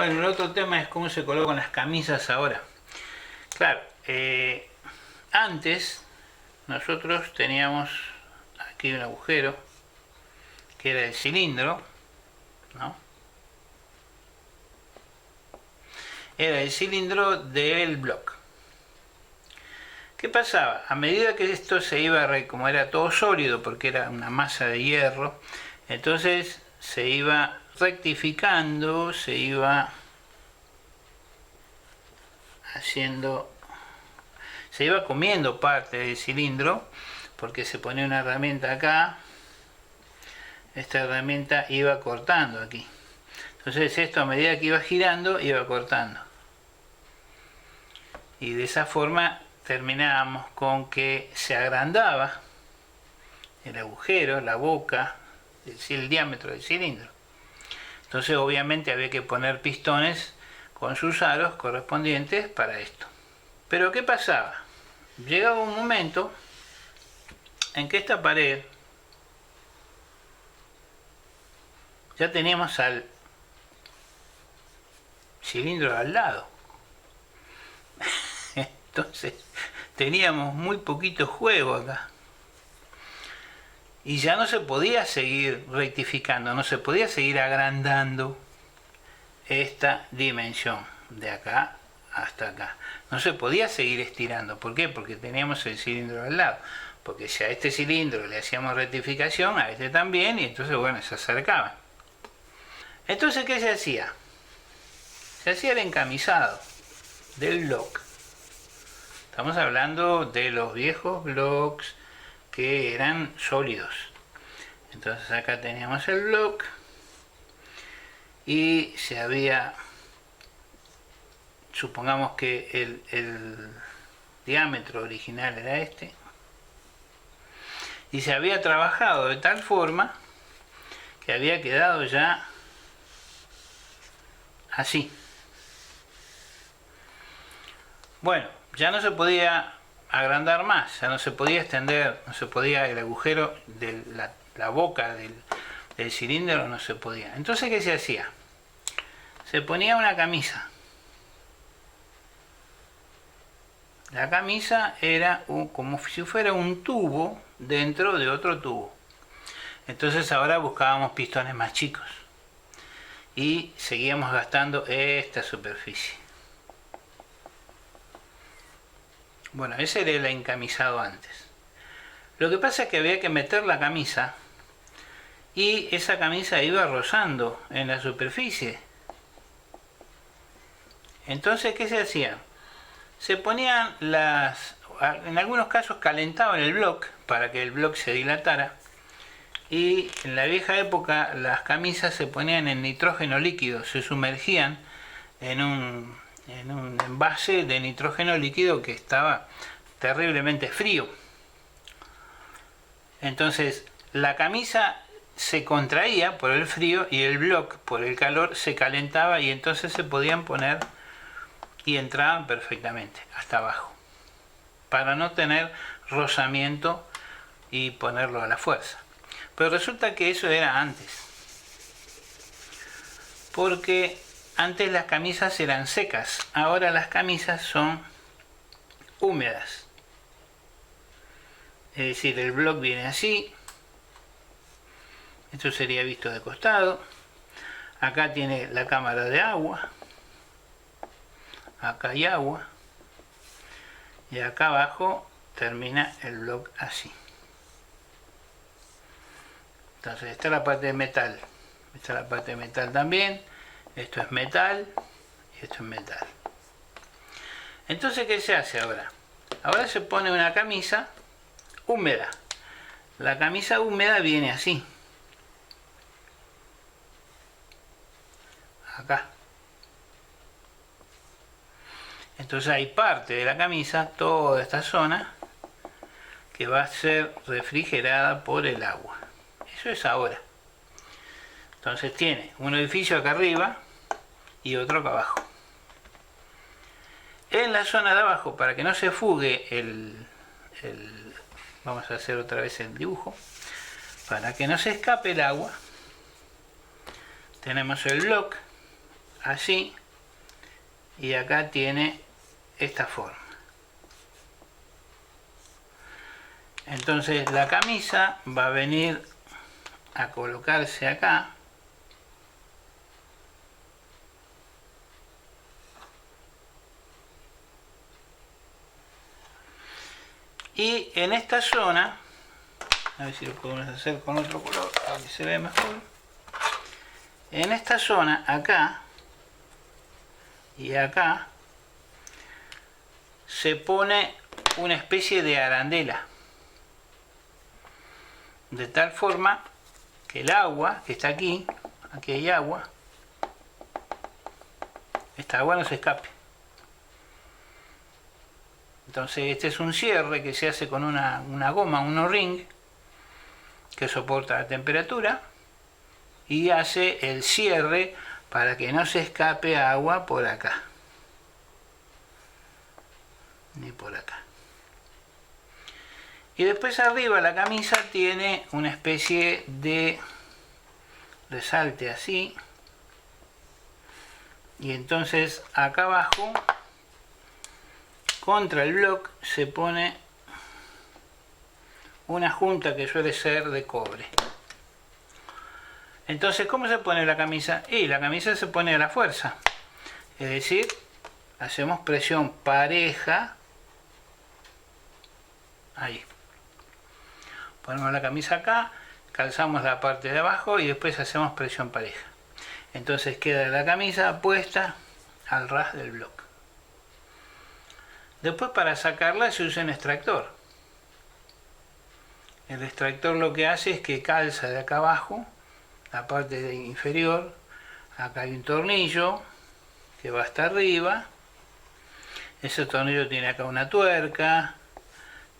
Bueno, el otro tema es cómo se colocan las camisas ahora. Claro, antes nosotros teníamos aquí un agujero que era el cilindro, ¿no? Era el cilindro del block. ¿Qué pasaba? A medida que esto se iba, como era todo sólido, porque era una masa de hierro, entonces se iba rectificando, se iba haciendo, se iba comiendo parte del cilindro, porque se ponía una herramienta acá, esta herramienta iba cortando aquí. Entonces esto a medida que iba girando, iba cortando. Y de esa forma terminábamos con que se agrandaba el agujero, la boca, el diámetro del cilindro. Entonces obviamente había que poner pistones con sus aros correspondientes para esto. Pero ¿qué pasaba? Llegaba un momento en que esta pared ya teníamos al cilindro al lado. Entonces teníamos muy poquito juego acá. Y ya no se podía seguir rectificando, no se podía seguir agrandando esta dimensión de acá hasta acá. No se podía seguir estirando. ¿Por qué? Porque teníamos el cilindro al lado. Porque si a este cilindro le hacíamos rectificación, a este también, y entonces, bueno, se acercaban. Entonces, ¿qué se hacía? Se hacía el encamisado del block. Estamos hablando de los viejos blocks que eran sólidos. Entonces acá teníamos el block y se había, supongamos que el diámetro original era este, y se había trabajado de tal forma que había quedado ya así. Bueno, ya no se podía agrandar más, ya no se podía extender, no se podía, el agujero de la boca del cilindro no se podía. Entonces, ¿qué se hacía? Se ponía una camisa. La camisa era como si fuera un tubo dentro de otro tubo. Entonces ahora buscábamos pistones más chicos y seguíamos gastando esta superficie. Bueno, ese era el encamisado antes. Lo que pasa es que había que meter la camisa y esa camisa iba rozando en la superficie. Entonces, ¿qué se hacía? Se ponían en algunos casos calentaban el block para que el block se dilatara, y en la vieja época las camisas se ponían en nitrógeno líquido, se sumergían en un envase de nitrógeno líquido que estaba terriblemente frío. Entonces la camisa se contraía por el frío y el block por el calor se calentaba, y entonces se podían poner y entraban perfectamente hasta abajo para no tener rozamiento y ponerlo a la fuerza. Pero resulta que eso era antes, porque antes las camisas eran secas, ahora las camisas son húmedas. Es decir, el block viene así, esto sería visto de costado, acá tiene la cámara de agua, acá hay agua, y acá abajo termina el block así. Entonces esta es la parte de metal, esta es la parte de metal también, esto es metal y esto es metal. Entonces, ¿qué se hace ahora? Ahora se pone una camisa húmeda. La camisa húmeda viene así. Acá. Entonces hay parte de la camisa, toda esta zona, que va a ser refrigerada por el agua. Eso es ahora. Entonces tiene un edificio acá arriba y otro acá abajo. En la zona de abajo, para que no se fugue vamos a hacer otra vez el dibujo, para que no se escape el agua, tenemos el block así y acá tiene esta forma. Entonces la camisa va a venir a colocarse acá. Y en esta zona, a ver si lo podemos hacer con otro color para que se vea mejor. En esta zona, acá y acá, se pone una especie de arandela. De tal forma que el agua que está aquí, aquí hay agua, esta agua no se escape. Entonces este es un cierre que se hace con una goma, un O-ring, que soporta la temperatura y hace el cierre para que no se escape agua por acá, ni por acá. Y después arriba la camisa tiene una especie de resalte así. Y entonces acá abajo, contra el bloque, se pone una junta que suele ser de cobre. Entonces, ¿cómo se pone la camisa? Y la camisa se pone a la fuerza. Es decir, hacemos presión pareja. Ahí. Ponemos la camisa acá, calzamos la parte de abajo y después hacemos presión pareja. Entonces queda la camisa puesta al ras del bloque. Después, para sacarla se usa un extractor. El extractor lo que hace es que calza de acá abajo, la parte inferior. Acá hay un tornillo que va hasta arriba. Ese tornillo tiene acá una tuerca,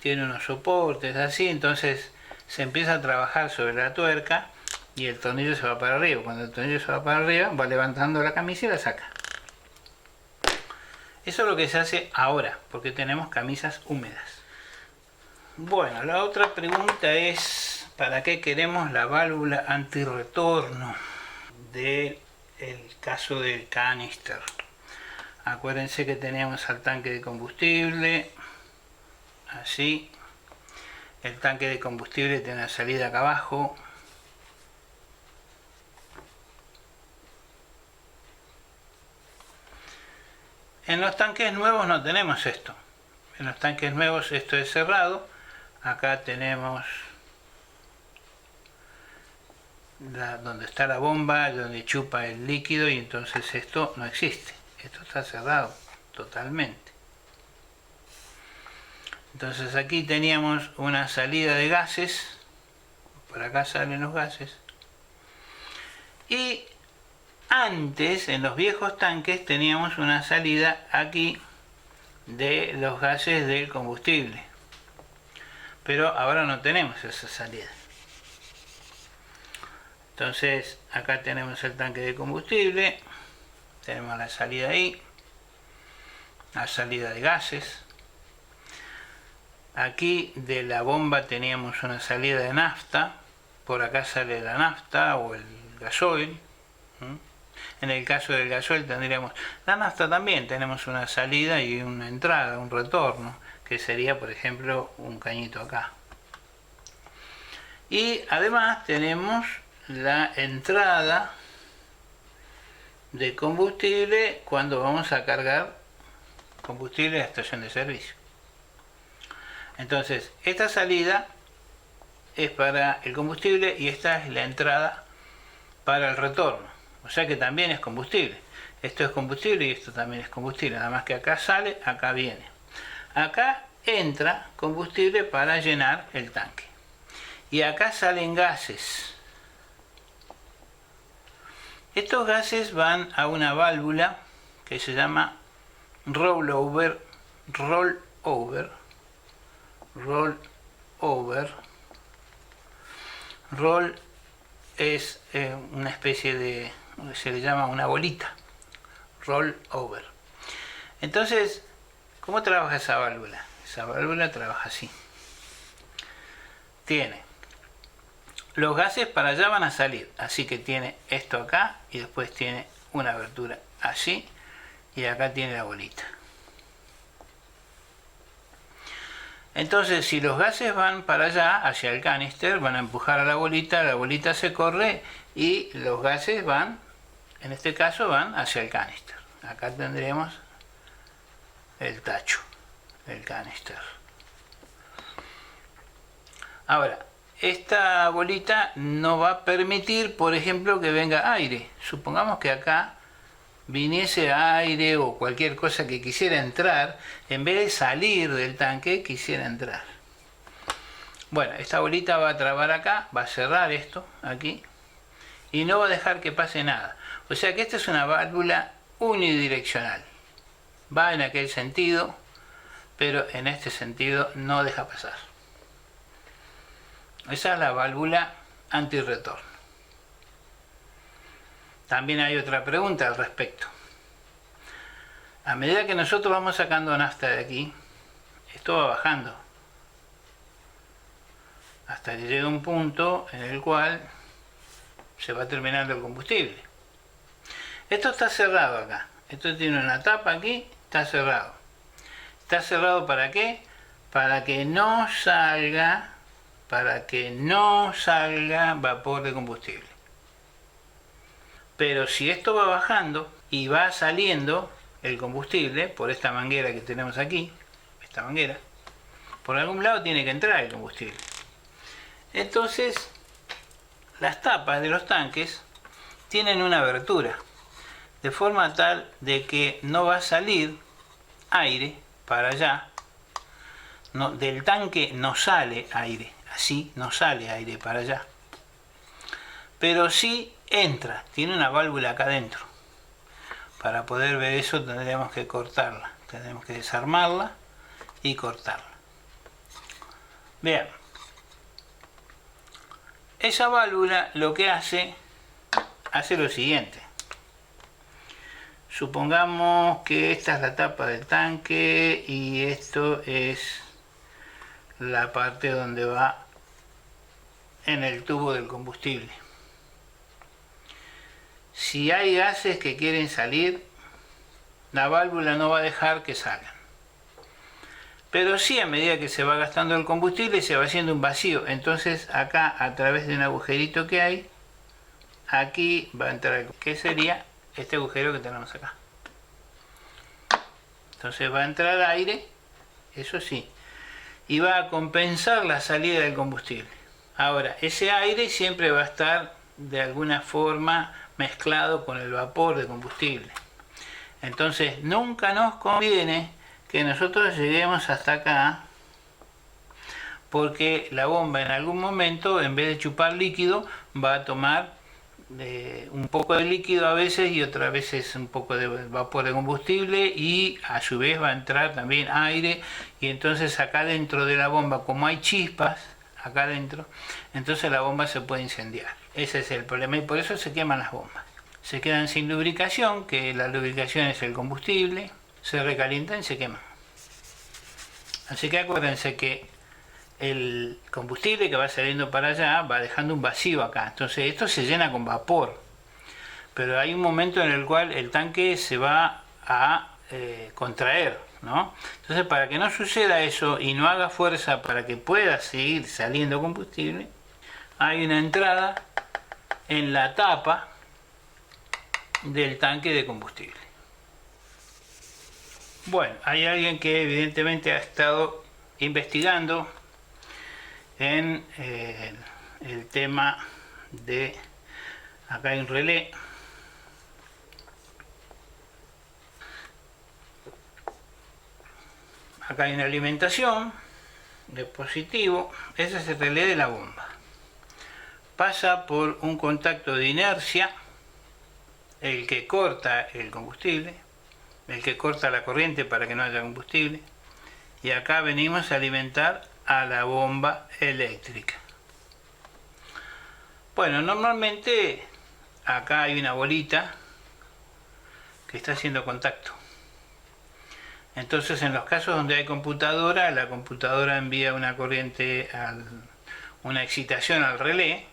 tiene unos soportes así, entonces se empieza a trabajar sobre la tuerca y el tornillo se va para arriba. Cuando el tornillo se va para arriba, va levantando la camisa y la saca. Eso es lo que se hace ahora, porque tenemos camisas húmedas. Bueno, la otra pregunta es: ¿para qué queremos la válvula antirretorno del caso del canister? Acuérdense que teníamos al tanque de combustible, así. El tanque de combustible tiene una salida acá abajo. En los tanques nuevos no tenemos esto. En los tanques nuevos esto es cerrado. Acá tenemos donde está la bomba, donde chupa el líquido, y entonces esto no existe. Esto está cerrado totalmente. Entonces aquí teníamos una salida de gases. Por acá salen los gases. Y antes, en los viejos tanques, teníamos una salida aquí de los gases del combustible. Pero ahora no tenemos esa salida. Entonces, acá tenemos el tanque de combustible. Tenemos la salida ahí. La salida de gases. Aquí de la bomba teníamos una salida de nafta. Por acá sale la nafta o el gasoil. En el caso del gasoil tendríamos la nafta también, tenemos una salida y una entrada, un retorno, que sería por ejemplo un cañito acá. Y además tenemos la entrada de combustible cuando vamos a cargar combustible en la estación de servicio. Entonces, esta salida es para el combustible y esta es la entrada para el retorno. O sea que también es combustible. Esto es combustible y esto también es combustible. Nada más que acá sale, acá viene. Acá entra combustible para llenar el tanque. Y acá salen gases. Estos gases van a una válvula que se llama rollover. Roll es una especie de, se le llama una bolita, roll over. Entonces, ¿cómo trabaja esa válvula? Esa válvula trabaja así. Tiene los gases para allá van a salir, así que tiene esto acá y después tiene una abertura así, y acá tiene la bolita. Entonces, si los gases van para allá, hacia el canister, van a empujar a la bolita se corre y los gases van, en este caso, van hacia el canister. Acá tendremos el tacho del canister. Ahora, esta bolita no va a permitir, por ejemplo, que venga aire. Supongamos que acá viniese aire o cualquier cosa que quisiera entrar, en vez de salir del tanque, quisiera entrar. Bueno, esta bolita va a trabar acá, va a cerrar esto aquí y no va a dejar que pase nada. O sea que esta es una válvula unidireccional. Va en aquel sentido, pero en este sentido no deja pasar. Esa es la válvula antirretorno. También hay otra pregunta al respecto. A medida que nosotros vamos sacando nafta de aquí, esto va bajando hasta que llega un punto en el cual se va terminando el combustible. Esto está cerrado acá. Esto tiene una tapa aquí, está cerrado. ¿Está cerrado para qué? Para que no salga vapor de combustible. Pero si esto va bajando y va saliendo el combustible por esta manguera que tenemos aquí, esta manguera, por algún lado tiene que entrar el combustible. Entonces, las tapas de los tanques tienen una abertura, de forma tal de que no va a salir aire para allá. No, del tanque no sale aire, así no sale aire para allá. Pero sí entra, tiene una válvula acá adentro. Para poder ver eso tendríamos que cortarla, tendremos que desarmarla y cortarla. Vean, esa válvula lo que hace lo siguiente. Supongamos que esta es la tapa del tanque y esto es la parte donde va en el tubo del combustible. Si hay gases que quieren salir, la válvula no va a dejar que salgan. Pero sí, a medida que se va gastando el combustible, se va haciendo un vacío. Entonces acá, a través de un agujerito que hay, aquí va a entrar, ¿qué sería? Este agujero que tenemos acá. Entonces va a entrar aire, eso sí, y va a compensar la salida del combustible. Ahora, ese aire siempre va a estar de alguna forma mezclado con el vapor de combustible. Entonces nunca nos conviene que nosotros lleguemos hasta acá, porque la bomba en algún momento, en vez de chupar líquido, va a tomar un poco de líquido a veces y otras veces un poco de vapor de combustible, y a su vez va a entrar también aire, y entonces acá dentro de la bomba, como hay chispas acá dentro, entonces la bomba se puede incendiar. Ese es el problema y por eso se queman las bombas. Se quedan sin lubricación, que la lubricación es el combustible, se recalientan y se queman. Así que acuérdense que el combustible que va saliendo para allá va dejando un vacío acá. Entonces esto se llena con vapor. Pero hay un momento en el cual el tanque se va a contraer, ¿no? Entonces, para que no suceda eso y no haga fuerza para que pueda seguir saliendo combustible, hay una entrada en la tapa del tanque de combustible. Bueno, hay alguien que evidentemente ha estado investigando en el tema de, acá hay un relé, acá hay una alimentación de positivo, ese es el relé de la bomba. Pasa por un contacto de inercia, el que corta el combustible, el que corta la corriente para que no haya combustible, y acá venimos a alimentar a la bomba eléctrica. Bueno, normalmente acá hay una bolita que está haciendo contacto. Entonces, en los casos donde hay computadora, la computadora envía una corriente, una excitación al relé,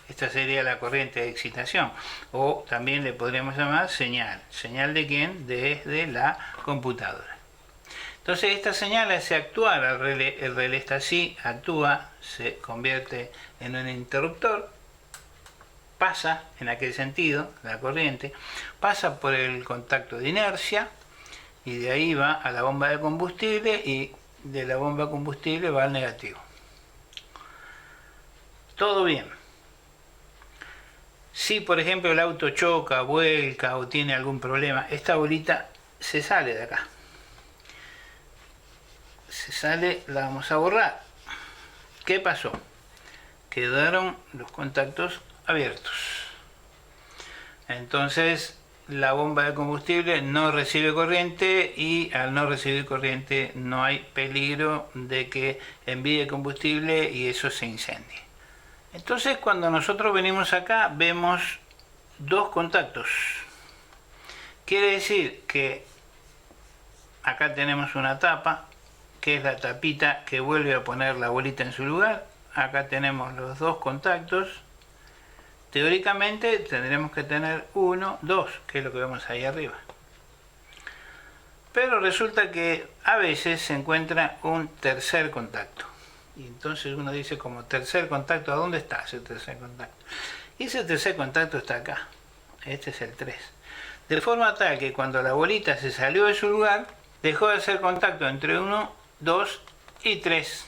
Esta sería la corriente de excitación, o también le podríamos llamar señal. ¿Señal de quién? Desde la computadora. Entonces esta señal hace actuar al relé, el relé está así, actúa, se convierte en un interruptor, pasa en aquel sentido, la corriente, pasa por el contacto de inercia y de ahí va a la bomba de combustible y de la bomba de combustible va al negativo. Todo bien. Si por ejemplo el auto choca, vuelca o tiene algún problema, esta bolita se sale de acá. Se sale, la vamos a borrar. ¿Qué pasó? Quedaron los contactos abiertos. Entonces la bomba de combustible no recibe corriente y al no recibir corriente no hay peligro de que envíe combustible y eso se incendie. Entonces cuando nosotros venimos acá vemos dos contactos. Quiere decir que acá tenemos una tapa, que es la tapita que vuelve a poner la bolita en su lugar. Acá tenemos los dos contactos. Teóricamente tendremos que tener uno, dos, que es lo que vemos ahí arriba. Pero resulta que a veces se encuentra un tercer contacto. Y entonces uno dice como tercer contacto, ¿a dónde está ese tercer contacto? Y ese tercer contacto está acá. Este es el 3. De forma tal que cuando la bolita se salió de su lugar, dejó de hacer contacto entre 1, 2 y 3.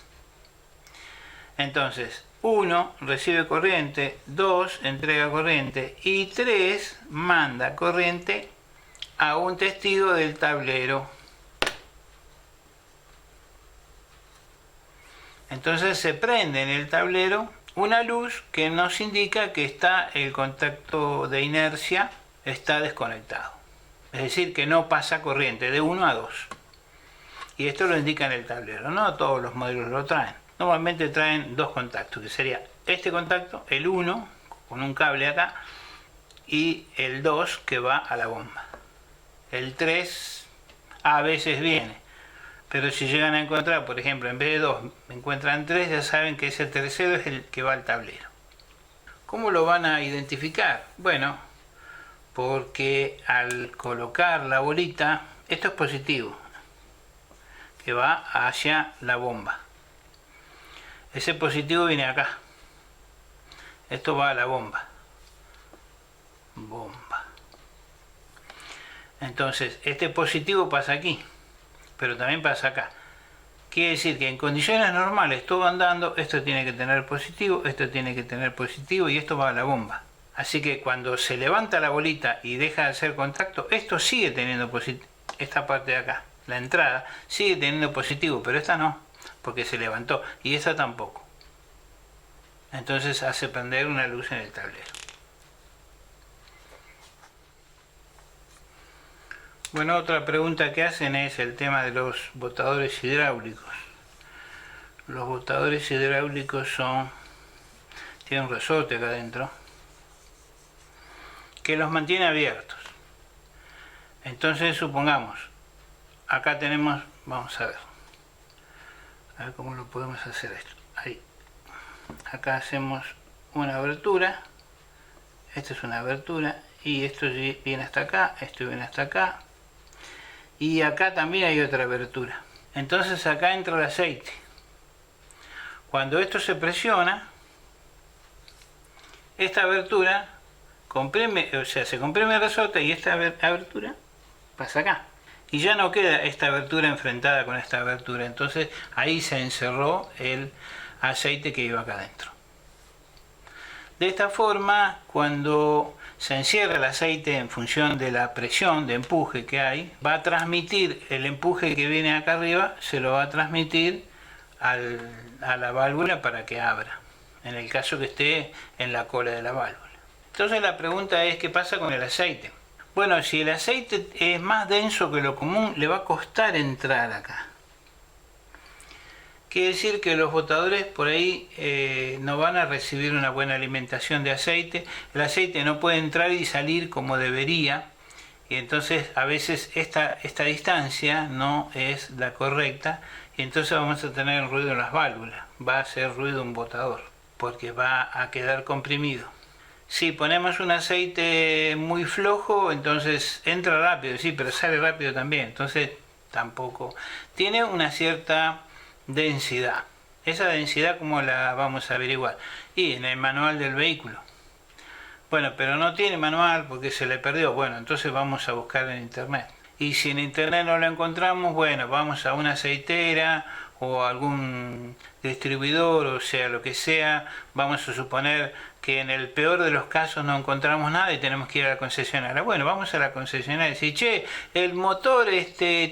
Entonces, 1 recibe corriente, 2 entrega corriente y 3 manda corriente a un testigo del tablero. Entonces se prende en el tablero una luz que nos indica que está el contacto de inercia está desconectado. Es decir, que no pasa corriente de 1 a 2. Y esto lo indica en el tablero. No todos los modelos lo traen. Normalmente traen dos contactos, que sería este contacto, el 1, con un cable acá, y el 2 que va a la bomba. El 3 a veces viene. Pero si llegan a encontrar, por ejemplo, en vez de 2, encuentran 3, ya saben que ese tercero es el que va al tablero. ¿Cómo lo van a identificar? Bueno, porque al colocar la bolita, esto es positivo, que va hacia la bomba. Ese positivo viene acá. Esto va a la bomba. Bomba. Entonces, este positivo pasa aquí, pero también pasa acá. Quiere decir que en condiciones normales, todo andando, esto tiene que tener positivo, esto tiene que tener positivo y esto va a la bomba. Así que cuando se levanta la bolita y deja de hacer contacto, esto sigue teniendo positivo, esta parte de acá, la entrada, sigue teniendo positivo, pero esta no, porque se levantó, y esta tampoco. Entonces hace prender una luz en el tablero. Bueno, otra pregunta que hacen es el tema de los botadores hidráulicos. Los botadores hidráulicos tienen un resorte acá adentro que los mantiene abiertos. Entonces supongamos, acá tenemos, vamos a ver cómo lo podemos hacer esto. Ahí. Acá hacemos una abertura, esta es una abertura y esto viene hasta acá, esto viene hasta acá. Y acá también hay otra abertura. Entonces acá entra el aceite. Cuando esto se presiona, esta abertura comprime, o sea, se comprime el resorte y esta abertura pasa acá. Y ya no queda esta abertura enfrentada con esta abertura. Entonces ahí se encerró el aceite que iba acá adentro. De esta forma, cuando se encierra el aceite en función de la presión de empuje que hay, va a transmitir el empuje que viene acá arriba, se lo va a transmitir a la válvula para que abra, en el caso que esté en la cola de la válvula. Entonces la pregunta es, ¿qué pasa con el aceite? Bueno, si el aceite es más denso que lo común, le va a costar entrar acá. Quiere decir que los botadores por ahí no van a recibir una buena alimentación de aceite. El aceite no puede entrar y salir como debería. Y entonces a veces esta distancia no es la correcta. Y entonces vamos a tener ruido en las válvulas. Va a hacer ruido un botador. porque va a quedar comprimido. Si ponemos un aceite muy flojo, entonces entra rápido, sí, pero sale rápido también, entonces tampoco. Tiene una cierta densidad. Esa densidad, ¿cómo la vamos a averiguar? Y en el manual del vehículo. Bueno, pero no tiene manual porque se le perdió. Bueno, entonces vamos a buscar en internet. Y si en internet no lo encontramos, bueno, vamos a una aceitera o a algún distribuidor, o sea, lo que sea. Vamos a suponer que en el peor de los casos no encontramos nada y tenemos que ir a la concesionaria. Bueno, vamos a la concesionaria y decir, che, el motor,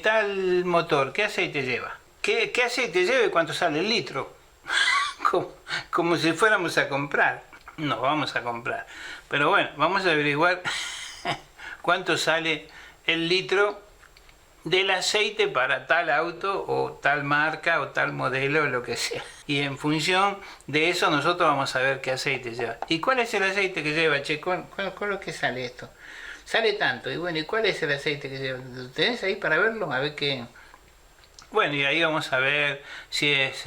tal motor, ¿qué aceite lleva? ¿Qué aceite lleva y cuánto sale el litro? como si fuéramos a comprar. No vamos a comprar. Pero bueno, vamos a averiguar cuánto sale el litro del aceite para tal auto o tal marca o tal modelo o lo que sea. Y en función de eso nosotros vamos a ver qué aceite lleva. ¿Y cuál es el aceite que lleva, che? ¿Con lo que sale esto? Sale tanto. Y bueno, ¿y cuál es el aceite que lleva? ¿Lo tenés ahí para verlo? A ver qué... Bueno, y ahí vamos a ver si es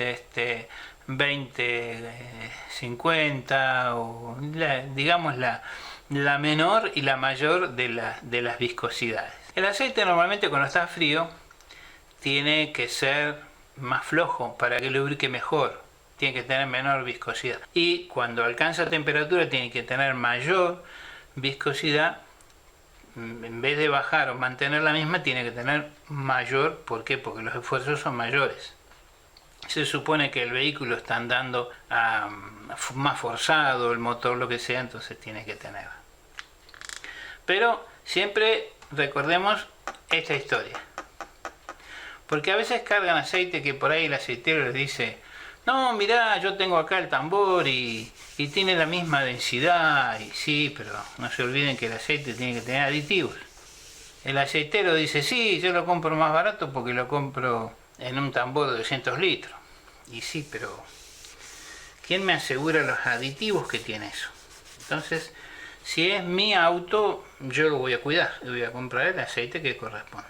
20-50 o digamos la menor y la mayor de las viscosidades. El aceite normalmente cuando está frío tiene que ser más flojo para que lubrique mejor, tiene que tener menor viscosidad. Y cuando alcanza temperatura tiene que tener mayor viscosidad. En vez de bajar o mantener la misma, tiene que tener mayor. ¿Por qué? Porque los esfuerzos son mayores. Se supone que el vehículo está andando más forzado, el motor, lo que sea, entonces tiene que tener. Pero siempre recordemos esta historia. Porque a veces cargan aceite que por ahí el aceitero les dice, no, mirá, yo tengo acá el tambor y tiene la misma densidad. Y sí, pero no se olviden que el aceite tiene que tener aditivos. El aceitero dice, sí, yo lo compro más barato porque lo compro en un tambor de 200 litros. Y sí, pero ¿quién me asegura los aditivos que tiene eso? Entonces, si es mi auto, yo lo voy a cuidar y voy a comprar el aceite que corresponda.